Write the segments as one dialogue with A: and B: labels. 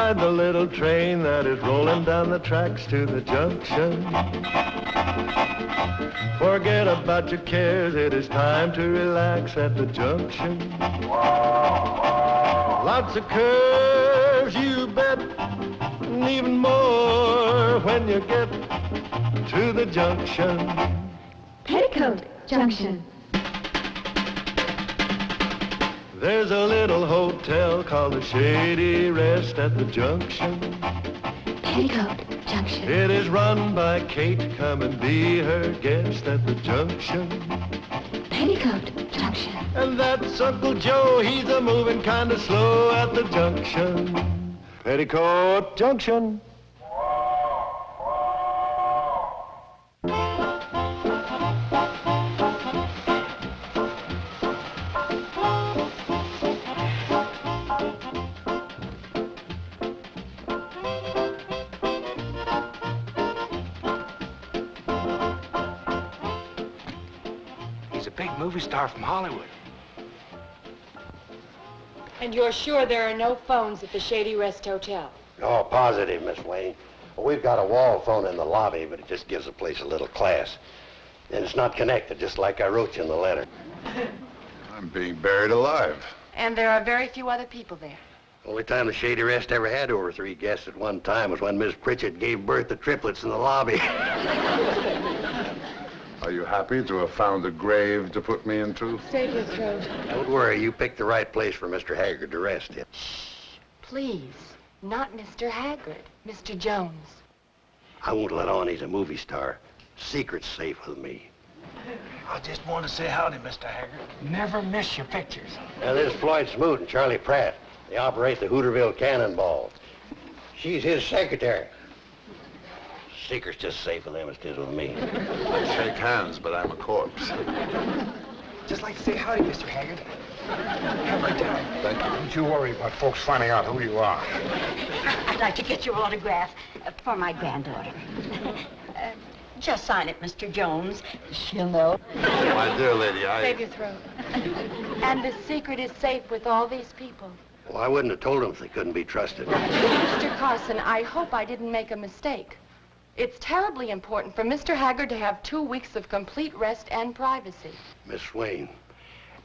A: ride the little train that is rolling down the tracks to the junction. Forget about your cares, it is time to relax at the junction. Lots of curves, you bet, and even more when you get to the junction.
B: Petticoat Junction.
A: There's a little hotel called the Shady Rest at the junction.
B: Petticoat Junction.
A: It is run by Kate, come and be her guest at the junction.
B: Petticoat Junction.
A: And that's Uncle Joe, he's a moving kind of slow at the junction. Petticoat Junction.
C: Movie star from Hollywood.
D: And you're sure there are no phones at the Shady Rest Hotel?
E: Oh, positive, Miss Wayne. Well, we've got a wall phone in the lobby, but it just gives the place a little class. And it's not connected, just like I wrote you in the letter.
F: I'm being buried alive.
D: And there are very few other people there.
E: Only time the Shady Rest ever had over 3 guests at one time was when Miss Pritchett gave birth to triplets in the lobby.
F: Are you happy to have found a grave to put me into?
D: Save your throat.
E: Don't worry, you picked the right place for Mr. Haggard to rest in.
D: Shh, please. Not Mr. Haggard, Mr. Jones.
E: I won't let on he's a movie star. Secret's safe with me.
C: I just want to say howdy, Mr. Haggard. Never miss your pictures.
E: Now, this is Floyd Smoot and Charley Pratt. They operate the Hooterville Cannonball. She's his secretary. Secret's just safe with them as it is with me.
F: I shake hands, but I'm a corpse.
C: Just like to say howdy, Mr. Haggard. Have a good time.
F: Thank you.
C: Don't you worry about folks finding out who you are.
G: I'd like to get your autograph for my granddaughter. Just sign it, Mr. Jones. She'll know.
F: My dear lady,
D: Save your throat. And the secret is safe with all these people.
E: Well, I wouldn't have told them if they couldn't be trusted.
D: Mr. Carson, I hope I didn't make a mistake. It's terribly important for Mr. Haggard to have 2 weeks of complete rest and privacy.
E: Miss Wayne,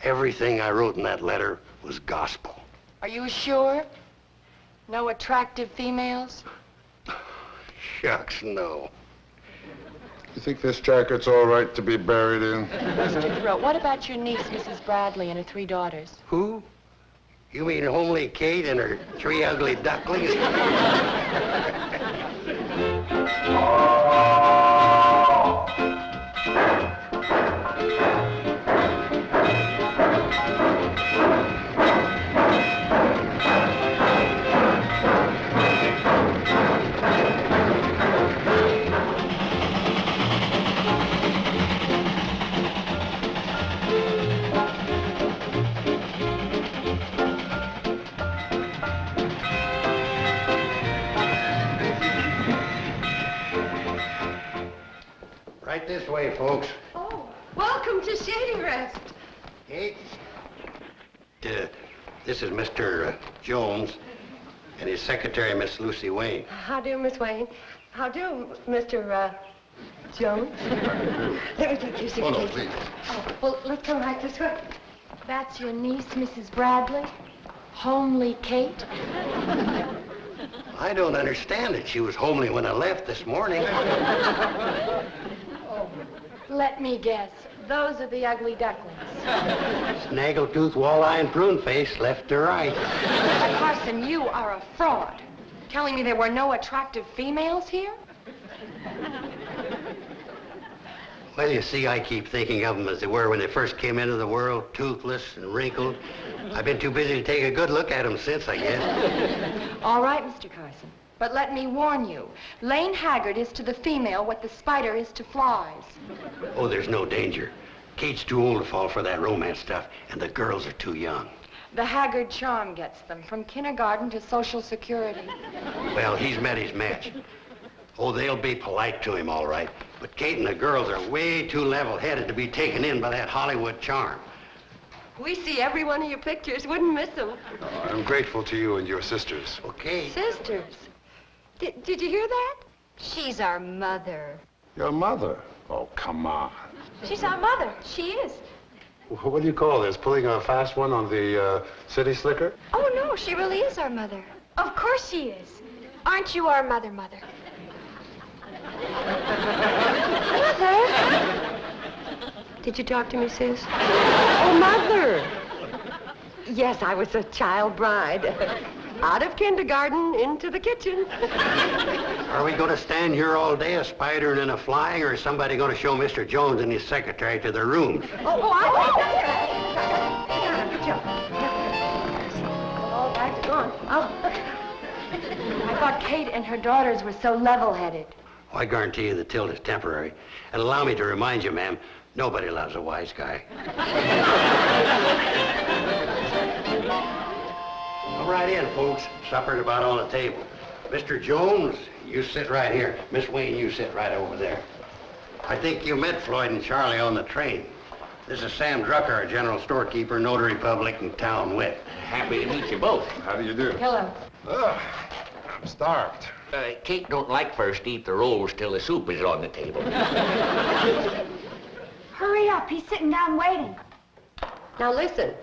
E: everything I wrote in that letter was gospel.
D: Are you sure? No attractive females?
E: Shucks, no.
F: You think this jacket's all right to be buried in?
D: Mr. Throat, what about your niece, Mrs. Bradley, and her 3 daughters?
E: Who? You mean homely Kate and her 3 ugly ducklings? Right this way, folks.
B: Oh, welcome to Shady Rest.
E: Kate? This is Mr. Jones and his secretary, Miss Lucy Wayne.
B: How do, Miss Wayne? How do, Mr. Jones? Let me take your suitcase.
F: Oh, no, please.
B: Oh, well, let's come right this way.
D: That's your niece, Mrs. Bradley? Homely Kate?
E: I don't understand it. She was homely when I left this morning.
D: Let me guess. Those are the ugly ducklings.
E: Snaggletooth, walleye, and prune face, left to right.
D: Carson, you are a fraud. Telling me there were no attractive females here?
E: Well, you see, I keep thinking of them as they were when they first came into the world, toothless and wrinkled. I've been too busy to take a good look at them since, I guess.
D: All right, Mr. Carson. But let me warn you, Lane Haggard is to the female what the spider is to flies.
E: Oh, there's no danger. Kate's too old to fall for that romance stuff, and the girls are too young.
D: The Haggard charm gets them, from kindergarten to Social Security.
E: Well, he's met his match. Oh, they'll be polite to him, all right. But Kate and the girls are way too level-headed to be taken in by that Hollywood charm.
B: We see every one of your pictures. Wouldn't miss them.
F: I'm grateful to you and your sisters.
E: Okay.
B: Sisters. Did you hear that?
H: She's our mother.
F: Your mother? Oh, come on.
H: She's our mother. She is.
F: What do you call this? Pulling a fast one on the city slicker?
H: Oh, no, she really is our mother. Of course she is. Aren't you our mother, Mother?
B: Mother? Did you talk to me, sis? Oh, Mother. Yes, I was a child bride. Out of kindergarten, into the kitchen.
E: Are we going to stand here all day, a spidering and a flying, or is somebody going to show Mr. Jones and his secretary to their rooms?
B: Good job. All bags are gone.
D: I thought Kate and her daughters were so level-headed.
E: Oh, I guarantee you the tilt is temporary. And allow me to remind you, ma'am, nobody loves a wise guy. Come right in, folks. Supper's about on the table. Mr. Jones, you sit right here. Miss Wayne, you sit right over there. I think you met Floyd and Charley on the train. This is Sam Drucker, our general storekeeper, notary public, and town wit.
I: Happy to meet you both.
F: How do you do?
D: Hello.
F: Ugh, I'm starved.
I: Kate don't like first to eat the rolls till the soup is on the table.
H: Hurry up. He's sitting down waiting.
B: Now listen,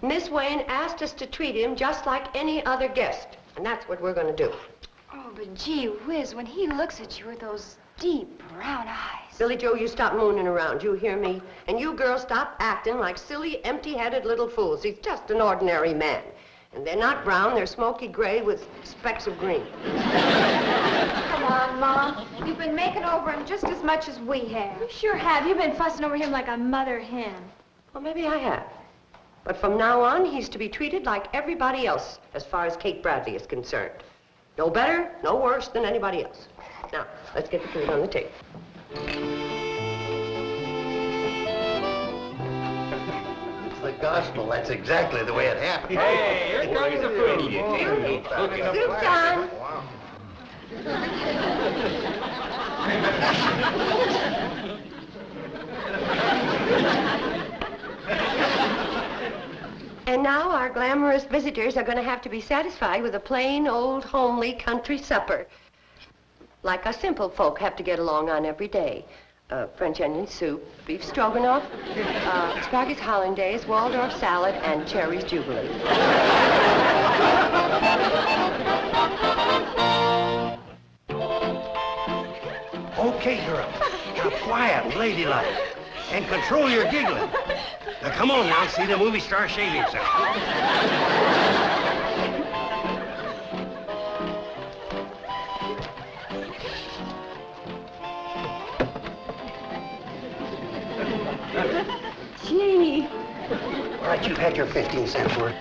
B: Miss Wayne asked us to treat him just like any other guest, and that's what we're going to do.
H: Oh, but gee whiz, when he looks at you with those deep brown eyes.
B: Billie Jo, you stop mooning around, you hear me? And you girls stop acting like silly, empty-headed little fools. He's just an ordinary man. And they're not brown, they're smoky gray with specks of green.
H: Come on, Mom. You've been making over him just as much as we have. You sure have. You've been fussing over him like a mother hen.
B: Well, maybe I have. But from now on, he's to be treated like everybody else, as far as Kate Bradley is concerned. No better, no worse than anybody else. Now, let's get the food on the table.
E: It's the gospel. That's exactly the way it happened.
I: Hey, here comes the food.
B: Soup time. And now our glamorous visitors are going to have to be satisfied with a plain, old, homely country supper. Like us simple folk have to get along on every day. French onion soup, beef stroganoff, asparagus hollandaise, Waldorf salad, and cherries jubilee.
E: Okay, girls. Now, quiet, ladylike. And control your giggling. Now, come on now, see the movie star shave himself.
B: Gee.
E: All right, you've had your 15 cents worth.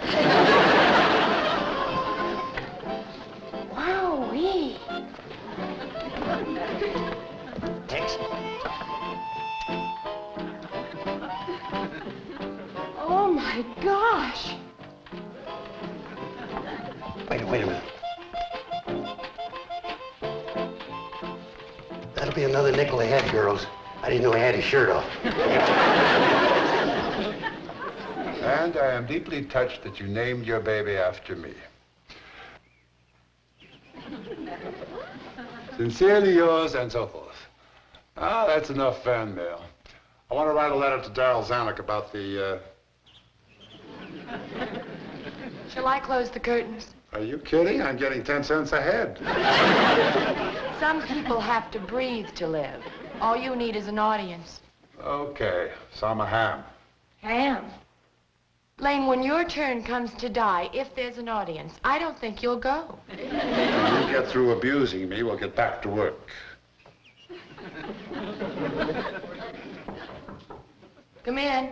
B: Wowee.
E: Next.
D: Oh, my gosh.
E: Wait a minute. That'll be another nickel ahead, girls. I didn't know he had his shirt off.
F: And I am deeply touched that you named your baby after me. Sincerely yours, and so forth. Ah, that's enough fan mail. I want to write a letter to Darryl Zanuck about the,
D: Shall I close the curtains?
F: Are you kidding? I'm getting 10 cents ahead.
D: Some people have to breathe to live. All you need is an audience.
F: Okay, so I'm a ham.
D: Ham. Lane, when your turn comes to die, if there's an audience, I don't think you'll go.
F: When you get through abusing me, we'll get back to work.
D: Come in.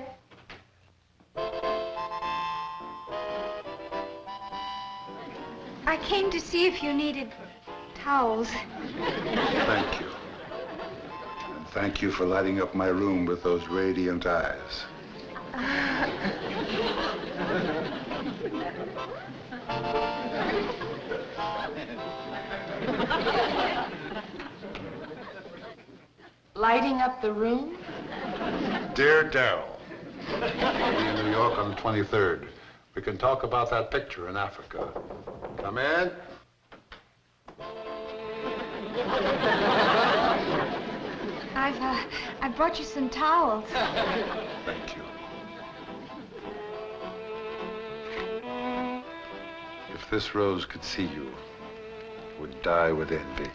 H: I came to see if you needed towels.
F: Thank you. And thank you for lighting up my room with those radiant eyes.
D: Lighting up the room?
F: Dear Darryl, I'll be in New York on the 23rd. We can talk about that picture in Africa. Come in.
H: I brought you some towels.
F: Thank you. If this rose could see you, it would die with envy.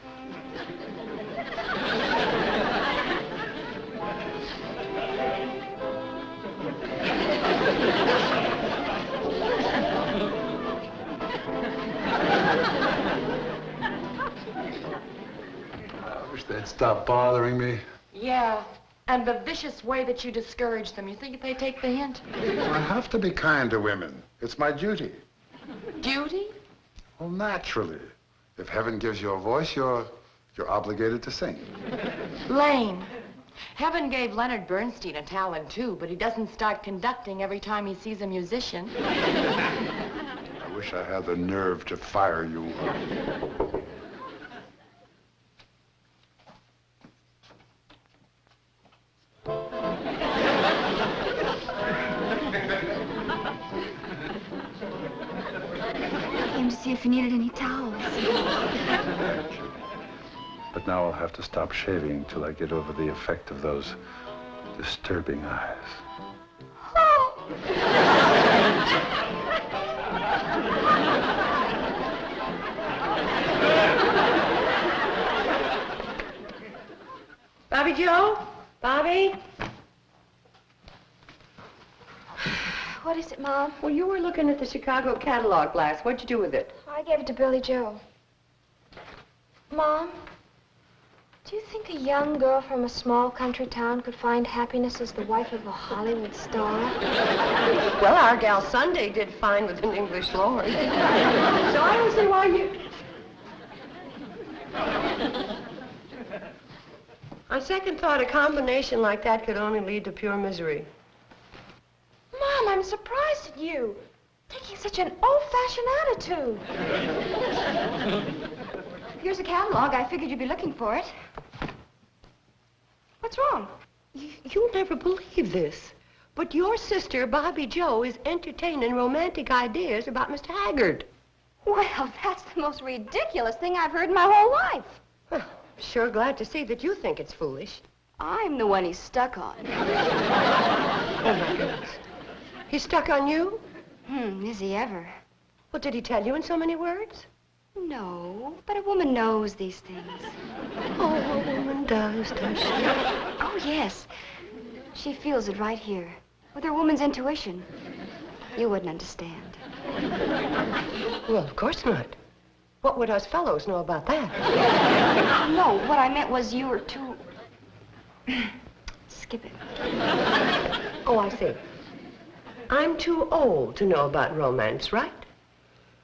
F: I wish they'd stop bothering me.
D: Yeah, and the vicious way that you discourage them. You think they take the hint?
F: I have to be kind to women. It's my duty.
D: Duty?
F: Well, naturally. If heaven gives you a voice, you're obligated to sing.
D: Lane. Heaven gave Leonard Bernstein a talent, too, but he doesn't start conducting every time he sees a musician.
F: I wish I had the nerve to fire you.
H: Came to see if you needed any towels.
F: But now I'll have to stop shaving till I get over the effect of those disturbing eyes.
B: Bobbie Jo? Bobbie?
H: What is it, Mom?
B: Well, you were looking at the Chicago catalog glass. What'd you do with it?
H: I gave it to Billie Jo. Mom, do you think a young girl from a small country town could find happiness as the wife of a Hollywood star?
B: Well, our gal Sunday did fine with an English lord. So I don't see why you... On second thought, a combination like that could only lead to pure misery.
H: Mom, I'm surprised at you. Taking such an old-fashioned attitude. Here's a catalog. I figured you'd be looking for it. What's wrong?
B: You'll never believe this, but your sister, Bobbie Jo, is entertaining romantic ideas about Mr. Haggard.
H: Well, that's the most ridiculous thing I've heard in my whole life.
B: Well, sure glad to see that you think it's foolish.
H: I'm the one he's stuck on.
B: Oh, my goodness. He's stuck on you?
H: Is he ever?
B: Well, did he tell you in so many words?
H: No, but a woman knows these things.
B: Oh, a woman does she?
H: Oh, yes. She feels it right here, with her woman's intuition. You wouldn't understand.
B: Well, of course not. What would us fellows know about that?
H: No, what I meant was you were too... Skip it.
B: Oh, I see. I'm too old to know about romance, right?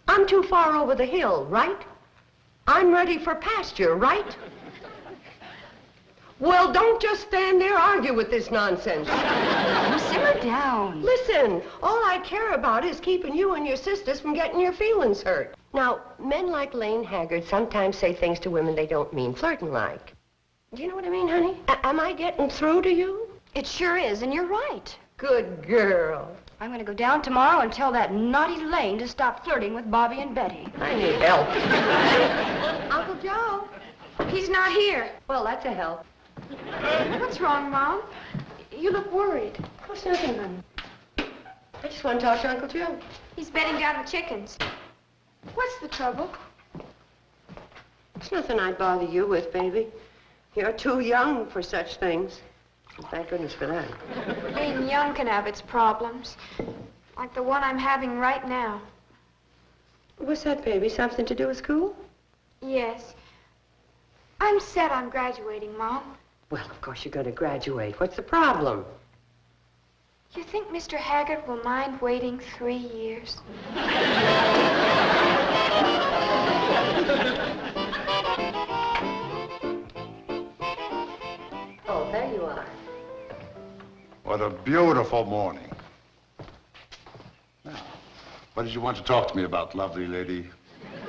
B: I'm too far over the hill, right? I'm ready for pasture, right? Well, don't just stand there argue with this nonsense.
H: Oh, simmer down.
B: Listen, all I care about is keeping you and your sisters from getting your feelings hurt. Now, men like Lane Haggard sometimes say things to women they don't mean, flirting like. Do you know what I mean, honey? Am I getting through to you?
H: It sure is, and you're right.
B: Good girl.
H: I'm going to go down tomorrow and tell that naughty Lane to stop flirting with Bobbie and Betty.
B: I need help.
H: Uncle Joe, he's not here.
B: Well, that's a help.
H: What's wrong, Mom? You look worried.
B: Oh, it's nothing, honey. I just want to talk to Uncle Joe.
H: He's bedding down the chickens. What's the trouble?
B: It's nothing I'd bother you with, baby. You're too young for such things. Thank goodness for that.
H: Being young can have its problems, like the one I'm having right now.
B: What's that, baby? Something to do with school?
H: Yes. I'm set on graduating, Mom.
B: Well, of course you're going to graduate. What's the problem?
H: You think Mr. Haggard will mind waiting 3 years?
B: Oh, there you are.
F: What a beautiful morning. Now, what did you want to talk to me about, lovely lady?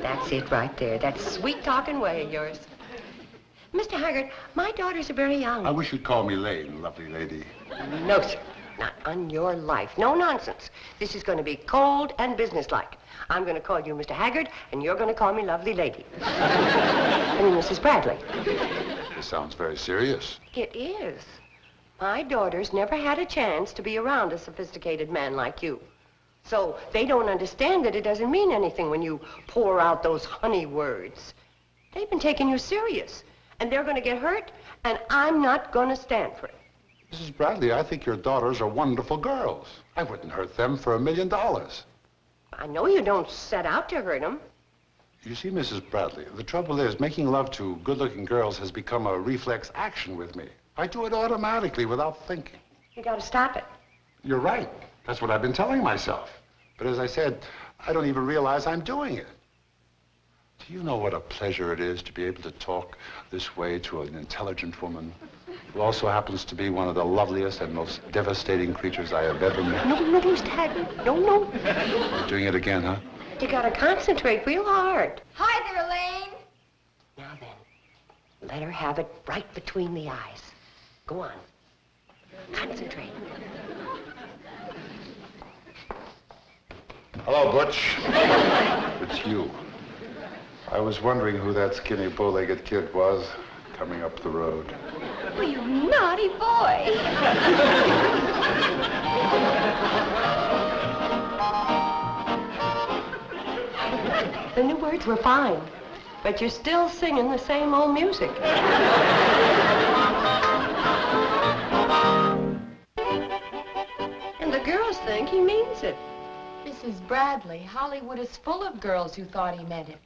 B: That's it right there. That sweet-talking way of yours. Mr. Haggard, my daughters are very young.
F: I wish you'd call me Lane, lovely lady.
B: No, sir. Not on your life. No nonsense. This is going to be cold and businesslike. I'm going to call you Mr. Haggard, and you're going to call me lovely lady. I mean, Mrs. Bradley.
F: This sounds very serious.
B: It is. My daughters never had a chance to be around a sophisticated man like you. So they don't understand that it doesn't mean anything when you pour out those honey words. They've been taking you serious, and they're going to get hurt, and I'm not going to stand for it.
F: Mrs. Bradley, I think your daughters are wonderful girls. I wouldn't hurt them for $1 million.
B: I know you don't set out to hurt them.
F: You see, Mrs. Bradley, the trouble is making love to good-looking girls has become a reflex action with me. I do it automatically without thinking.
B: You got to stop it.
F: You're right. That's what I've been telling myself. But as I said, I don't even realize I'm doing it. Do you know what a pleasure it is to be able to talk this way to an intelligent woman who also happens to be one of the loveliest and most devastating creatures I have ever met?
B: No, Mr. Haggard. No.
F: You're doing it again, huh?
B: You got to concentrate real hard.
H: Hi there, Elaine.
B: Now then, let her have it right between the eyes. Go on. Concentrate.
F: Hello, Butch. It's you. I was wondering who that skinny, bow-legged kid was coming up the road.
H: Oh, you naughty boy.
B: The new words were fine, but you're still singing the same old music. And the girls think he means it.
D: Mrs. Bradley, Hollywood is full of girls who thought he meant it.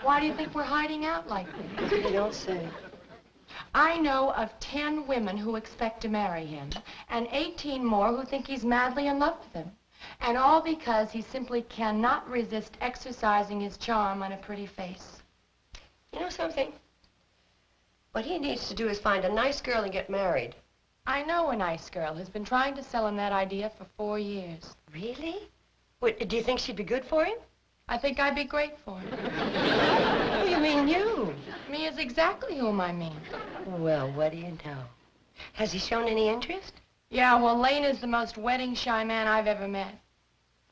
D: Why do you think we're hiding out like this?
B: You don't say.
D: I know of 10 women who expect to marry him, and 18 more who think he's madly in love with them. And all because he simply cannot resist exercising his charm on a pretty face.
B: You know something? What he needs to do is find a nice girl and get married.
D: I know a nice girl who's been trying to sell him that idea for 4 years.
B: Really? What, do you think she'd be good for him?
D: I think I'd be great for him.
B: Oh, you mean you?
D: Me is exactly whom I mean.
B: Well, what do you know? Has he shown any interest?
D: Yeah, well, Lane is the most wedding-shy man I've ever met.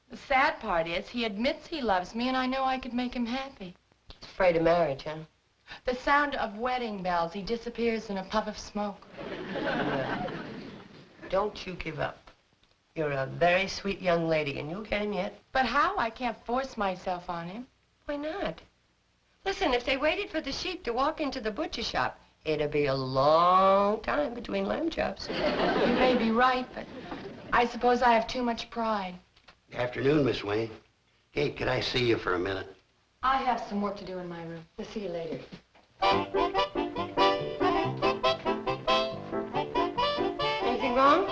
D: The sad part is he admits he loves me, and I know I could make him happy.
B: He's afraid of marriage, huh?
D: The sound of wedding bells, he disappears in a puff of smoke.
B: Well, don't you give up. You're a very sweet young lady, and you'll get him yet.
D: But how? I can't force myself on him.
B: Why not? Listen, if they waited for the sheep to walk into the butcher shop, it'd be a long time between lamb chops.
D: You may be right, but I suppose I have too much pride.
E: Afternoon, Miss Wayne. Hey, could I see you for a minute?
D: I have some work to do in my room.
B: I'll see you later. Anything wrong?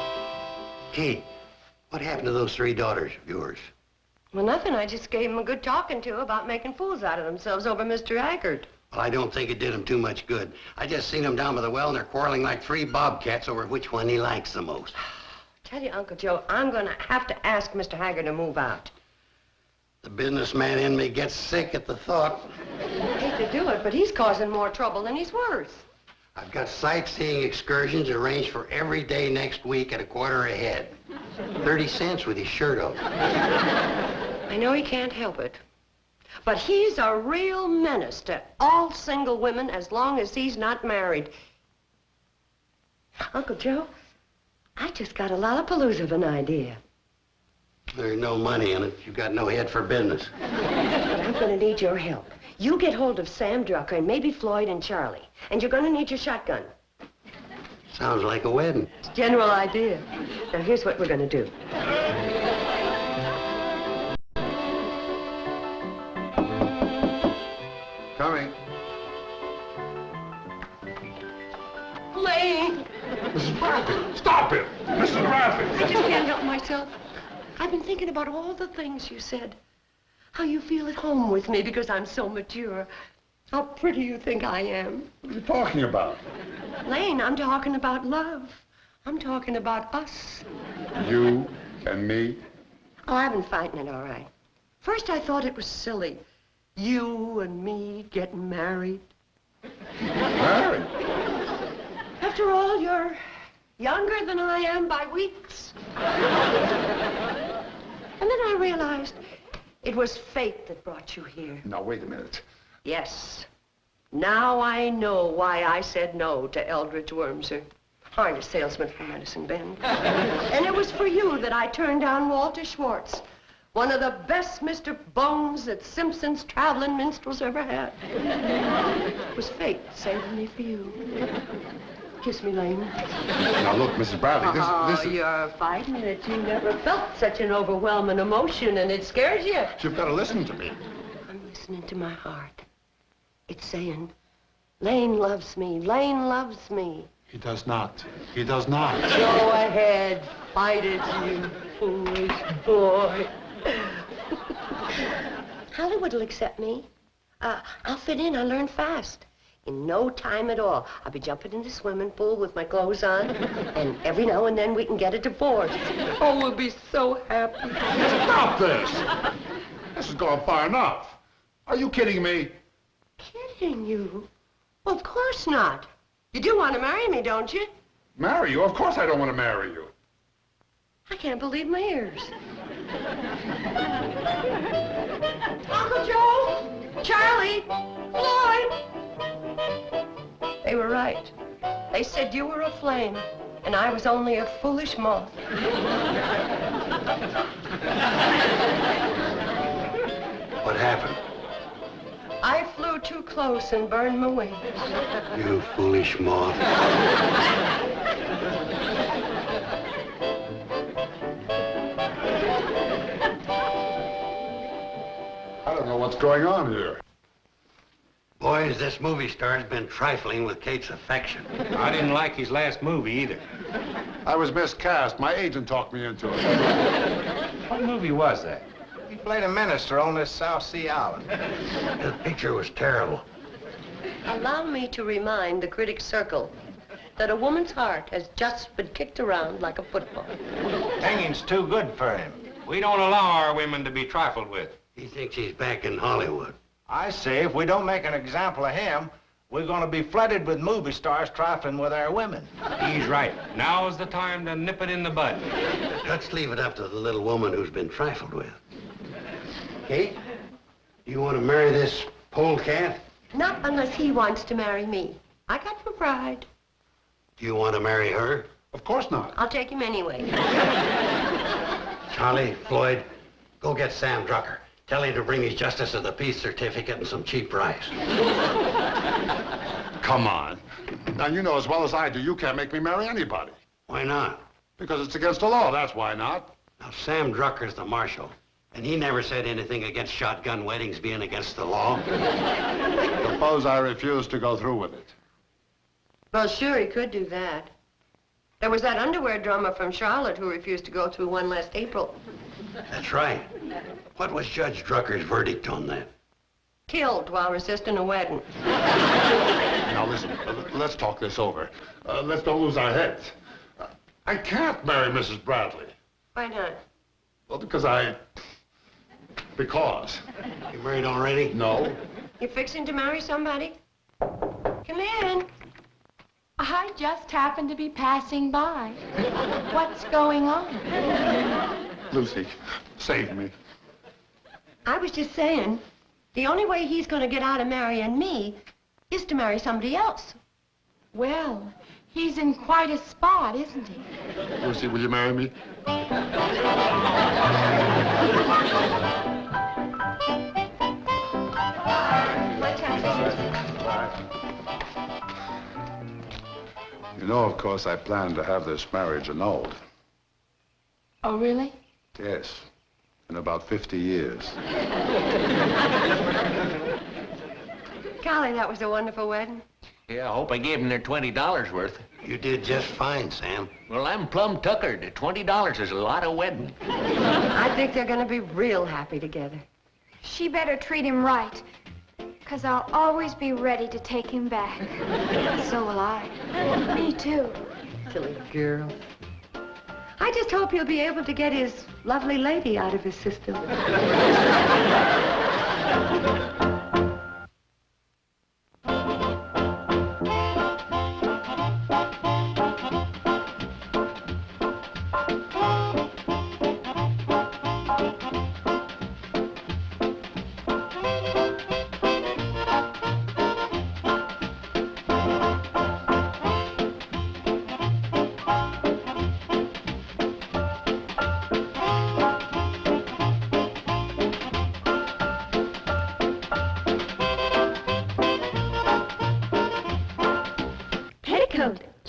E: Kate, what happened to those 3 daughters of yours?
B: Well, nothing. I just gave them a good talking to about making fools out of themselves over Mr. Haggard.
E: Well, I don't think it did them too much good. I just seen them down by the well, and they're quarreling like 3 bobcats over which one he likes the most.
B: Tell you, Uncle Joe, I'm going to have to ask Mr. Haggard to move out.
E: The businessman in me gets sick at the thought.
B: I hate to do it, but he's causing more trouble than he's worth.
E: I've got sightseeing excursions arranged for every day next week at a quarter a head. 30 cents with his shirt off.
B: I know he can't help it, but he's a real menace to all single women as long as he's not married. Uncle Joe, I just got a lollapalooza of an idea.
E: There's no money in it. You've got no head for business.
B: But I'm going to need your help. You get hold of Sam Drucker and maybe Floyd and Charley, and you're going to need your shotgun.
E: Sounds like a wedding.
B: It's a general idea. Now, here's what we're going to do.
F: Coming.
B: Lane!
F: Mrs. Bradley, stop it! Mrs. Bradley!
B: I just can't help myself. I've been thinking about all the things you said. How you feel at home with me because I'm so mature. How pretty you think I am.
F: What are you talking about?
B: Lane, I'm talking about love. I'm talking about us.
F: You and me?
B: Oh, I've been fighting it all right. First, I thought it was silly. You and me getting married.
F: Married?
B: After all, you're Younger than I am by weeks. And then I realized it was fate that brought you here.
F: Now, wait a minute.
B: Yes. Now I know why I said no to Eldridge Wormser, harness salesman from Medicine Bend. And it was for you that I turned down Walter Schwartz, one of the best Mr. Bones that Simpson's traveling minstrels ever had. It was fate saving me for you. Kiss me, Lane.
F: Now, look, Mrs. Bradley, this is...
B: You're fighting it. You never felt such an overwhelming emotion, and it scares you.
F: You've got to listen to me.
B: I'm listening to my heart. It's saying, Lane loves me. Lane loves me.
F: He does not. He does not.
B: Go ahead. Fight it, you foolish boy. Hollywood will accept me. I'll fit in. I learn fast. In no time at all, I'll be jumping in the swimming pool with my clothes on, and every now and then we can get a divorce. Oh, we'll be so happy.
F: Stop this! This has gone far enough. Are you kidding me?
B: Kidding you? Well, of course not. You do want to marry me, don't you?
F: Marry you? Of course I don't want to marry you.
B: I can't believe my ears. Uncle Joe, Charley, Floyd. They were right. They said you were a flame, and I was only a foolish moth.
E: What happened?
B: I flew too close and burned my wings.
E: You foolish moth.
F: I don't know what's going on here.
E: Boys, this movie star's been trifling with Kate's affection.
I: I didn't like his last movie either.
F: I was miscast. My agent talked me into it.
I: What movie was that?
C: He played a minister on this South Sea island.
E: The picture was terrible.
B: Allow me to remind the critic circle that a woman's heart has just been kicked around like a football.
C: Hanging's too good for him.
I: We don't allow our women to be trifled with.
E: He thinks he's back in Hollywood.
C: I say, if we don't make an example of him, we're going to be flooded with movie stars trifling with our women.
I: He's right. Now's the time to nip it in the bud.
E: Let's leave it up to the little woman who's been trifled with. Kate, do you want to marry this polecat?
B: Not unless he wants to marry me. I got no pride.
E: Do you want to marry her?
F: Of course not.
B: I'll take him anyway.
E: Charley, Floyd, go get Sam Drucker. Tell him to bring his Justice of the Peace certificate and some cheap rice.
F: Come on. Now, you know as well as I do, you can't make me marry anybody.
E: Why not?
F: Because it's against the law, that's why not.
E: Now, Sam Drucker's the marshal, and he never said anything against shotgun weddings being against the law.
F: Suppose I refuse to go through with it.
B: Well, sure, he could do that. There was that underwear drummer from Charlotte who refused to go through one last April.
E: That's right. What was Judge Drucker's verdict on that?
B: Killed while resisting a wedding.
F: Now, listen, let's talk this over. Let's don't lose our heads. I can't marry Mrs. Bradley.
B: Why not?
F: Well, because
E: You married already?
F: No.
B: You fixing to marry somebody? Come in.
D: I just happened to be passing by. What's going on?
F: Lucy, save me.
B: I was just saying, the only way he's going to get out of marrying me is to marry somebody else.
D: Well, he's in quite a spot, isn't he?
F: Lucy, will you marry me?
B: My taxi.
F: You know, of course, I plan to have this marriage annulled.
D: Oh, really?
F: Yes, in about 50 years.
B: Golly, that was a wonderful wedding.
I: Yeah, I hope I gave them their $20 worth.
E: You did just fine, Sam.
I: Well, I'm plumb tuckered. $20 is a lot of wedding.
B: I think they're going to be real happy together.
H: She better treat him right, 'cause I'll always be ready to take him back.
B: So will I.
H: Me too.
B: Silly girl. I just hope he'll be able to get his lovely lady out of his system.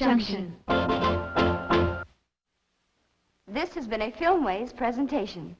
J: Junction. This has been a Filmways presentation.